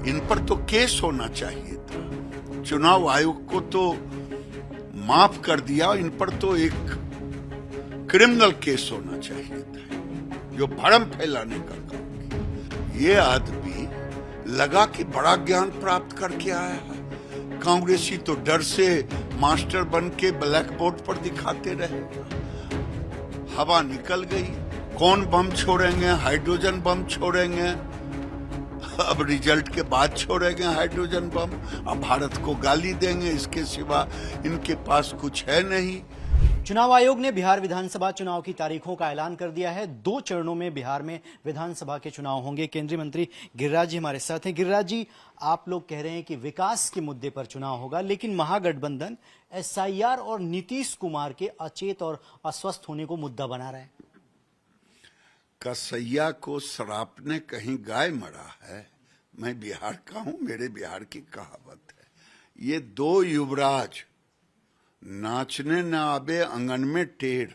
इन पर तो केस होना चाहिए था। चुनाव आयोग को तो माफ कर दिया, इन पर तो एक क्रिमिनल केस होना चाहिए था, जो भ्रम फैलाने का काम किया। ये आदमी लगा कि बड़ा ज्ञान प्राप्त करके आया है। कांग्रेसी तो डर से मास्टर बन के ब्लैक बोर्ड पर दिखाते रहे। हवा निकल गई। कौन बम छोड़ेंगे? हाइड्रोजन बम छोड़ेंगे। अब रिजल्ट के बाद छोड़ेंगे हाइड्रोजन बम। अब भारत को गाली देंगे, इसके सिवा इनके पास कुछ है नहीं। चुनाव आयोग ने बिहार विधानसभा चुनाव की तारीखों का ऐलान कर दिया है। 2 चरणों में बिहार में विधानसभा के चुनाव होंगे। केंद्रीय मंत्री गिरिराज जी हमारे साथ हैं। गिरिराज जी, आप लोग कह रहे हैं कि विकास के मुद्दे पर चुनाव होगा, लेकिन महागठबंधन एसआईआर और नीतीश कुमार के अचेत और अस्वस्थ होने को मुद्दा बना रहे हैं। कसैया को सरापने कहीं गाय मरा है। मैं बिहार का हूं, मेरे बिहार की कहावत है। ये 2 युवराज नाचने न आवे आंगन में टेढ़।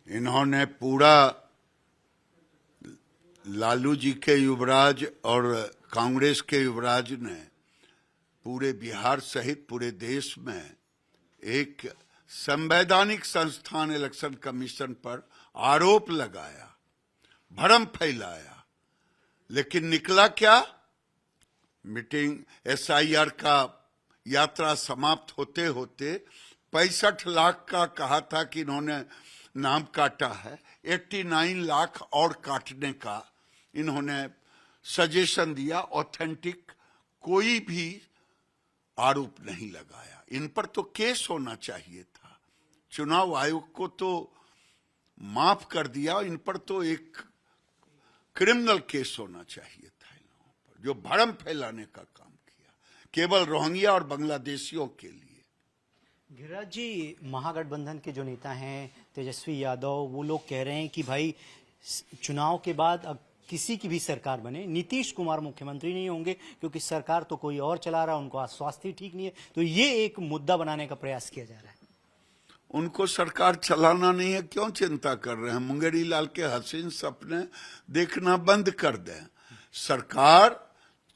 इन्होंने पूरा लालू जी के युवराज और कांग्रेस के युवराज ने पूरे बिहार सहित पूरे देश में एक संवैधानिक संस्थान इलेक्शन कमीशन पर आरोप लगाया, भ्रम फैलाया। लेकिन निकला क्या? मीटिंग एसआईआर का यात्रा समाप्त होते होते 65 लाख का कहा था कि इन्होंने नाम काटा है। 89 लाख और काटने का इन्होंने सजेशन दिया। ऑथेंटिक कोई भी आरोप नहीं लगाया। इन पर तो केस होना चाहिए था। चुनाव आयोग को तो माफ कर दिया, इन पर तो एक क्रिमिनल केस होना चाहिए था। इन लोगों पर जो भ्रम फैलाने का काम किया, केवल रोहिंग्या और बांग्लादेशियों के लिए। गिरिराज जी, महागठबंधन के जो नेता हैं तेजस्वी यादव, वो लोग कह रहे हैं कि भाई चुनाव के बाद अब किसी की भी सरकार बने, नीतीश कुमार मुख्यमंत्री नहीं होंगे, क्योंकि सरकार तो कोई और चला रहा है, उनको स्वास्थ्य ठीक नहीं है। तो ये एक मुद्दा बनाने का प्रयास किया जा रहा है। उनको सरकार चलाना नहीं है, क्यों चिंता कर रहे हैं? मुंगेरी लाल के हसीन सपने देखना बंद कर दें। सरकार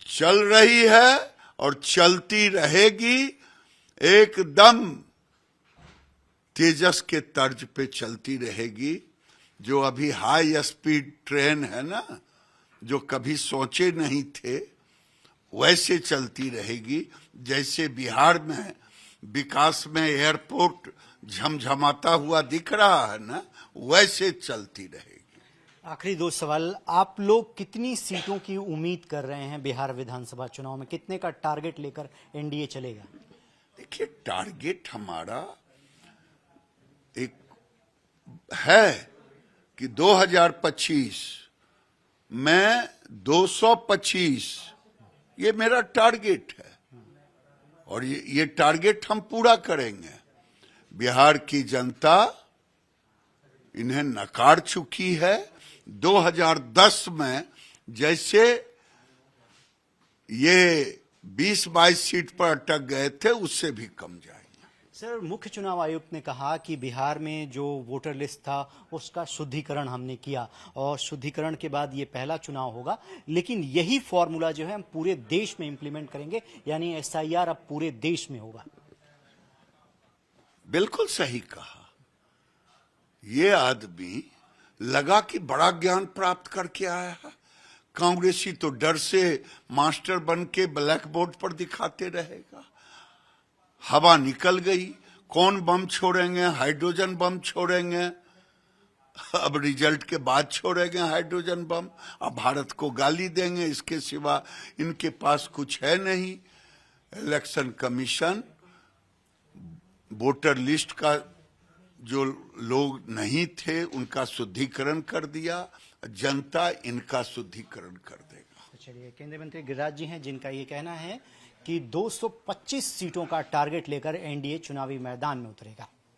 चल रही है और चलती रहेगी। एकदम तेजस के तर्ज पे चलती रहेगी। जो अभी हाई स्पीड ट्रेन है ना, जो कभी सोचे नहीं थे, वैसे चलती रहेगी। जैसे बिहार में विकास में एयरपोर्ट झमझमाता हुआ दिख रहा है ना, वैसे चलती रहेगी। आखिरी 2 सवाल। आप लोग कितनी सीटों की उम्मीद कर रहे हैं बिहार विधानसभा चुनाव में? कितने का टारगेट लेकर एनडीए चलेगा? देखिए, टारगेट हमारा एक है कि 2025 में 225, ये मेरा टारगेट है। और ये टारगेट हम पूरा करेंगे। बिहार की जनता इन्हें नकार चुकी है। 2010 में जैसे ये 20-22 सीट पर अटक गए थे, उससे भी कम जाएंगे। सर, मुख्य चुनाव आयुक्त ने कहा कि बिहार में जो वोटर लिस्ट था उसका शुद्धिकरण हमने किया, और शुद्धिकरण के बाद ये पहला चुनाव होगा। लेकिन यही फॉर्मूला जो है हम पूरे देश में इंप्लीमेंट करेंगे, यानी एसआईआर अब पूरे देश में होगा। बिल्कुल सही कहा। ये आदमी लगा कि बड़ा ज्ञान प्राप्त करके आया है। कांग्रेसी तो डर से मास्टर बन के ब्लैक बोर्ड पर दिखाते रहेगा। हवा निकल गई। कौन बम छोड़ेंगे? हाइड्रोजन बम छोड़ेंगे। अब रिजल्ट के बाद छोड़ेंगे हाइड्रोजन बम। अब भारत को गाली देंगे, इसके सिवा इनके पास कुछ है नहीं। इलेक्शन कमीशन वोटर लिस्ट का जो लोग नहीं थे उनका शुद्धिकरण कर दिया। जनता इनका शुद्धिकरण कर देगा। चलिए, केंद्रीय मंत्री गिरिराज जी हैं, जिनका ये कहना है कि 225 सीटों का टारगेट लेकर एनडीए चुनावी मैदान में उतरेगा।